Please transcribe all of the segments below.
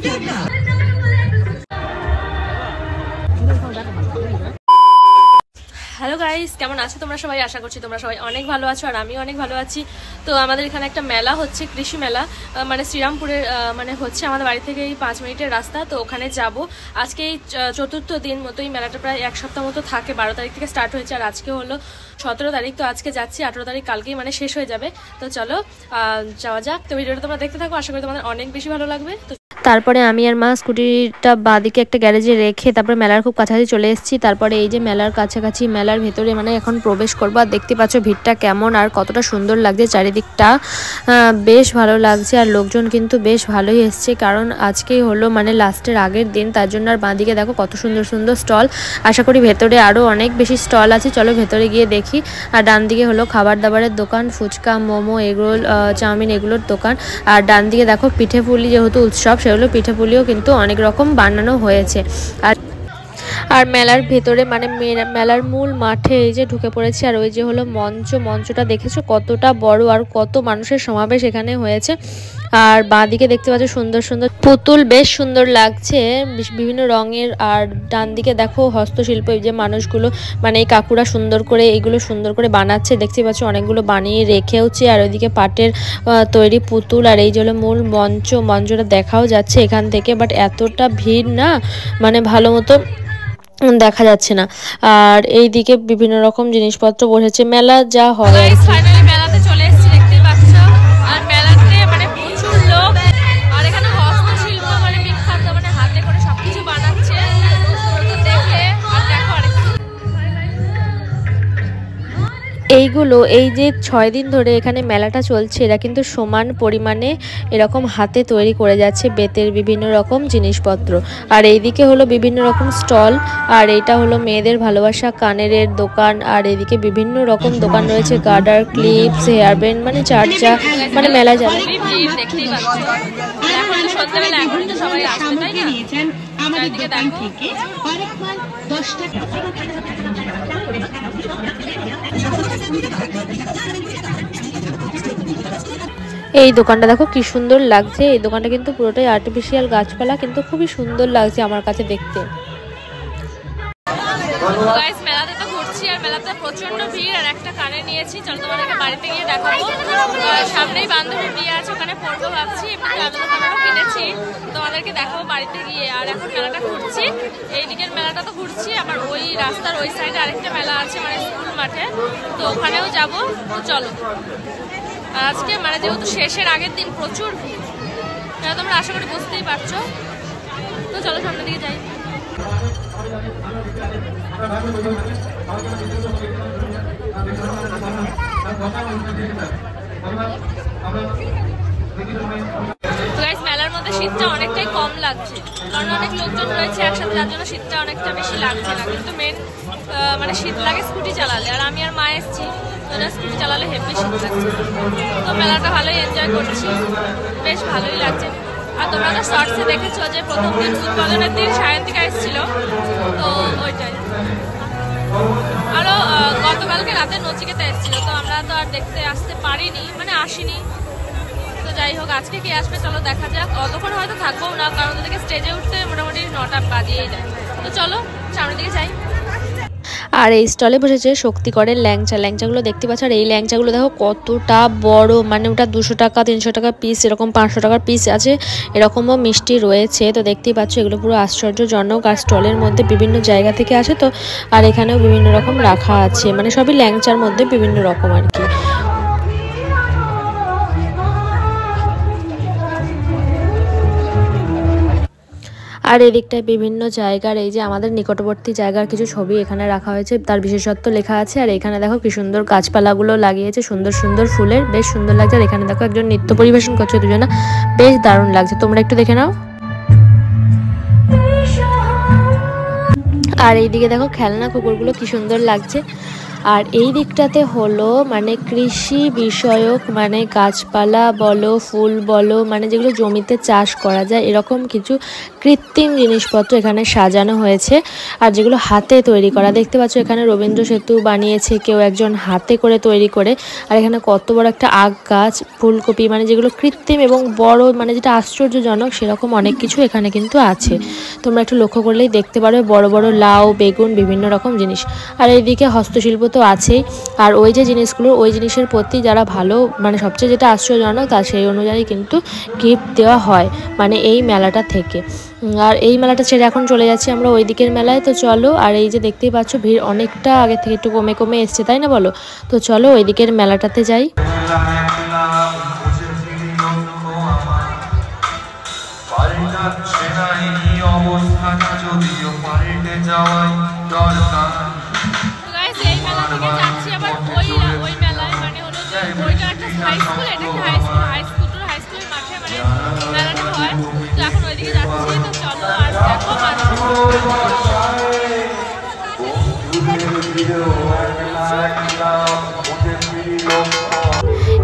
Hello guys, কেমন আছো তোমরা সবাই? আশা করছি তোমরা সবাই অনেক ভালো আছো আর আমিও অনেক ভালো আছি। তো আমাদের এখানে একটা মেলা হচ্ছে, কৃষি মেলা, মানে শ্রীরামপুরের মানে হচ্ছে আমাদের বাড়ি থেকে এই 5 মিনিটের রাস্তা। তো ওখানে যাব আজকে। এই চতুর্থ দিন মতো এই মেলাটা প্রায় 1 সপ্তাহ মতো থাকে। 12 তারিখ থেকে স্টার্ট হয়েছে আর আজকে হলো 17 তারিখ। তো আজকে যাচ্ছি, 18 তারিখ কালকেই মানে শেষ হয়ে যাবে। তো চলো যাওয়া যাক। তো ভিডিওটা তোমরা দেখতে থাকো, আশা করি তোমাদের অনেক বেশি ভালো লাগবে। তো তারপরে আমি আর মা স্কুটিটা বাদিকে একটা গ্যারেজে রেখে তারপরে মেলার খুব কাছাকাছি চলে এসেছি। তারপরে এই যে মেলার কাছাকাছি, মেলার ভেতরে মানে এখন প্রবেশ করবো। আর দেখতে পাচ্ছ ভিড়টা কেমন আর কতটা সুন্দর লাগছে চারিদিকটা, বেশ ভালো লাগছে। আর লোকজন কিন্তু বেশ ভালোই এসছে, কারণ আজকেই হলো মানে লাস্টের আগের দিন, তার জন্য। আর বাঁদিকে দেখো কত সুন্দর সুন্দর স্টল। আশা করি ভেতরে আরও অনেক বেশি স্টল আছে, চলো ভেতরে গিয়ে দেখি। আর ডান দিকে হলো খাবার দাবারের দোকান, ফুচকা, মোমো, এগরোল, চাউমিন এগুলোর দোকান। আর ডান দিকে দেখো পিঠে পুলি, যেহেতু উৎসব সেগুলো পিঠে পুলিও কিন্তু অনেক রকম বানানো হয়েছে। আর মেলার ভেতরে মানে মেলার মূল মাঠে এই যে ঢুকে পড়েছি। আর ওই যে হলো মঞ্চটা দেখেছো কতটা বড় আর কত মানুষের সমাবেশ এখানে হয়েছে। আর বাঁদিকে দেখতে পাচ্ছ সুন্দর সুন্দর পুতুল, বেশ সুন্দর লাগছে বিভিন্ন রঙের। আর ডান দিকে দেখো হস্তশিল্প, এই যে মানুষগুলো মানে এই কাকুরা সুন্দর করে এইগুলো সুন্দর করে বানাচ্ছে, দেখতে পাচ্ছ অনেকগুলো বানিয়ে রেখেওছে। আর ওইদিকে পাটের তৈরি পুতুল। আর এই যে হলো মূল মঞ্চটা দেখাও যাচ্ছে এখান থেকে, বাট এতটা ভিড় না, মানে ভালো মতো দেখা যাচ্ছে না। আর এইদিকে বিভিন্ন রকম জিনিসপত্র বসেছে, মেলা যা হয়। ফাইনালি মেলাতে চলে এসেছি, দেখতেই পাচ্ছ। আর মেলাতে মানে প্রচুর লোক, আর এখানে হস্তশিল্প মানে বিখ্যাত, মানে হাতে করে সবকিছু বানাচ্ছে। দেখে আর দেখো এইগুলো, এই যে 6 দিন ধরে এখানে মেলাটা চলছে, এরা কিন্তু সমান পরিমাণে এরকম হাতে তৈরি করে যাচ্ছে বেতের বিভিন্ন রকম জিনিসপত্র। আর এইদিকে হলো বিভিন্ন রকম স্টল। আর এইটা হলো মেয়েদের ভালোবাসা কানের দোকান। আর এইদিকে বিভিন্ন রকম দোকান রয়েছে, গার্ডার, ক্লিপস, হেয়ার ব্যান্ড, মানে চার্চা, মানে মেলা যাবে। দেখতেই পাচ্ছ এখন তো সন্ধ্যাবেলা, এখন তো সবাই আসবে, তাই না? চারিদিকে দেখো এই দোকানটা দেখো কি সুন্দর লাগছে। এই দোকানটা কিন্তু পুরোটাই আর্টিফিশিয়াল গাছপালা, কিন্তু খুবই সুন্দর লাগছে আমার কাছে দেখতে। গাইস, মেলাতে তো ঘুরছি আর মেলাতে প্রচন্ড ভিড়। আর একটা কানে নিয়েছি, চলো তোমাদেরকে বাড়িতে গিয়ে দেখাবো। সামনেই বান্ধবীর বিয়ে আছে, ওখানে পড়বো ভাবছি। এমনিতে আলাদা কানেও কিনেছি, তোমাদেরকে দেখাবো বাড়িতে গিয়ে। আর এখন মেলাটা ঘুরছি, এই দিকের মেলাটা তো ঘুরছি, আবার ওই রাস্তার ওই সাইডে আরেকটা মেলা আছে মানে স্কুল মাঠে, তো ওখানেও যাবো। তো চলো, আজকে মানে যেহেতু শেষের আগের দিন, প্রচুর ভিড়, এটা তোমরা আশা করি বুঝতেই পারছো। তো চলো সামনের দিকে যাই। মেলার মধ্যে শীতটা অনেকটাই কম লাগছে, কারণ অনেক লোকজন রয়েছে একসাথে, যার জন্য শীতটা অনেকটা বেশি লাগছে না। কিন্তু মেন মানে শীত লাগে স্কুটি চালালে। আর আমি আর মা এসছি, স্কুটি চালালে হেভি শীত লাগছে। তো মেলাটা ভালোই এনজয় করছি, বেশ ভালোই লাগছে। আর তোমরা তো শর্টসে দেখেছো যে প্রথম দিন উদ্বোধনের দিন সায়ন্তিকা এসেছিল, তো ওইটাই। আরও গতকালকে রাতে নচিকেতা এসেছিল, তো আমরা তো আর দেখতে আসতে পারিনি, মানে আসিনি। তো যাই হোক, আজকে কি আসবে চলো দেখা যাক। অতক্ষণ হয়তো থাকবো না, কারণ ওদেরকে স্টেজে উঠতে মোটামুটি 9টা বাজিয়েই যায়। তো চলো সামনের দিকে যাই। আর এই স্টলে বসেছে শক্তিগড়ের ল্যাংচাগুলো দেখতে পাচ্ছ। আর এই ল্যাংচাগুলো দেখো কতটা বড়, মানে ওটা 200 টাকা, 300 টাকা পিস, এরকম 500 টাকার পিস আছে, এরকমও মিষ্টি রয়েছে। তো দেখতেই পাচ্ছ এগুলো পুরো আশ্চর্যজনক। আর স্টলের মধ্যে বিভিন্ন জায়গা থেকে আসে তো, আর এখানেও বিভিন্ন রকম রাখা আছে, মানে সবই ল্যাংচার মধ্যে বিভিন্ন রকম আর কি। আর এদিকটায় বিভিন্ন জায়গার, এই যে আমাদের নিকটবর্তী জায়গার কিছু ছবি এখানে রাখা হয়েছে, তার বিশেষত্ব লেখা আছে। আর এখানে দেখো কি সুন্দর গাছপালাগুলো লাগিয়েছে, সুন্দর সুন্দর ফুলের, বেশ সুন্দর লাগছে। আর এখানে দেখো একজন নৃত্য পরিবেশন করছে দুজনা, বেশ দারুণ লাগছে, তোমরা একটু দেখে নাও। আর এইদিকে দেখো খেলনা কুকুরগুলো কি সুন্দর লাগছে। আর এই দিকটাতে হলো মানে কৃষি বিষয়ক, মানে গাছপালা বলো, ফুল বলো, মানে যেগুলো জমিতে চাষ করা যায় এরকম কিছু কৃত্রিম জিনিসপত্র এখানে সাজানো হয়েছে। আর যেগুলো হাতে তৈরি করা, দেখতে পাচ্ছ এখানে রবীন্দ্র সেতু বানিয়েছে কেউ একজন হাতে করে তৈরি করে। আর এখানে কত বড় একটা আখ গাছ, ফুলকপি, মানে যেগুলো কৃত্রিম এবং বড়, মানে যেটা আশ্চর্যজনক সেরকম অনেক কিছু এখানে কিন্তু আছে। তোমরা একটু লক্ষ্য করলেই দেখতে পারবে বড় বড় লাউ, বেগুন, বিভিন্ন রকম জিনিস। আর এইদিকে হস্তশিল্প তো আছেই। আর ওই যে জিনিসগুলো, ওই জিনিসের প্রতি যারা ভালো, মানে সবচেয়ে যেটা আশ্চর্যজনক তা সেই অনুযায়ী কিন্তু গিফট দেওয়া হয় মানে এই মেলাটা থেকে। আর এই মেলাটা ছেড়ে এখন চলে যাচ্ছি আমরা ওই দিকের মেলায়। তো চলো, আর এই যে দেখতেই পাচ্ছ ভিড় অনেকটা আগে থেকে একটু কমে কমে এসছে, তাই না বলো? তো চলো ওই দিকের মেলাটাতে যাই।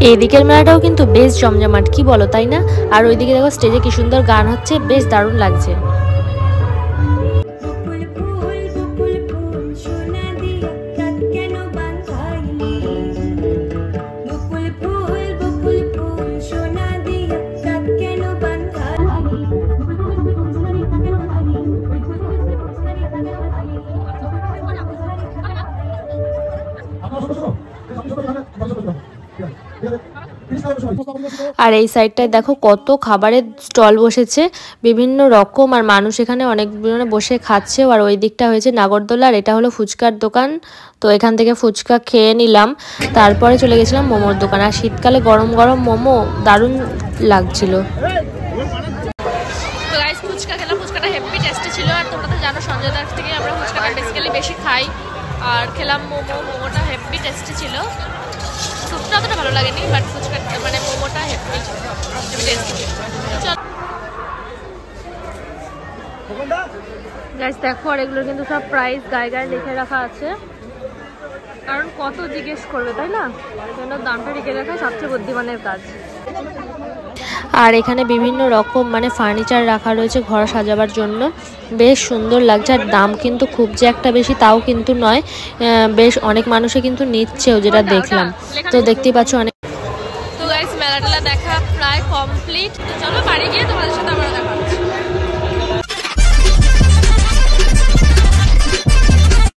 এইদিকের মেলাটাও কিন্তু বেশ জমজমাট, কি বলো তাই না? আর ওইদিকে দেখো স্টেজে কি সুন্দর গান হচ্ছে, বেশ দারুণ লাগছে। আর এই সাইডটায় দেখো কত খাবারের স্টল বসেছে বিভিন্ন রকম, আর মানুষ এখানে অনেক বসে খাচ্ছে। আর ওই দিকটা হয়েছে নাগরদোলা, আর এটা হলো ফুচকার দোকান। তো এখান থেকে ফুচকা খেয়ে নিলাম, তারপরে চলে গেছিলাম মোমোর দোকান। আর শীতকালে গরম গরম মোমো দারুণ লাগছিল। তো গাইস ফুচকা খেলাম, ফুচকাটা হেভি টেস্টি ছিল। আর তোমরা তো জানো সঞ্জয় দাস থেকে আমরা ফুচকাটা বেসিক্যালি বেশি খাই। আর খেলাম মোমো, মোমোটা হেভি টেস্টি ছিল। স্যুপটা অতটা ভালো লাগেনি, বাট ফুচকা মানে মোমোটা হেভি টেস্টি ছিল। গাইস দেখো, আর এগুলোর কিন্তু সব প্রাইস গায়ে গায়ে লিখে রাখা আছে, কারণ কত জিজ্ঞেস করবে তাই না, জন্য দামটা লিখে রাখা সবচেয়ে বুদ্ধিমানের কাজ। আর এখানে বিভিন্ন রকম মানে ফার্নিচার রাখা রয়েছে ঘর সাজাবার জন্য, বেশ সুন্দর লাগছে। আর দাম কিন্তু খুব যে একটা বেশি তাও কিন্তু নয়, বেশ অনেক মানুষে কিন্তু নিচ্ছেও, যেটা দেখলাম। তো দেখতেই পাচ্ছ অনেক। তো গাইস মেলাটা দেখা প্রায় কমপ্লিট, চলো বাড়ি গিয়ে তোমাদের সাথে আবার দেখা হচ্ছে।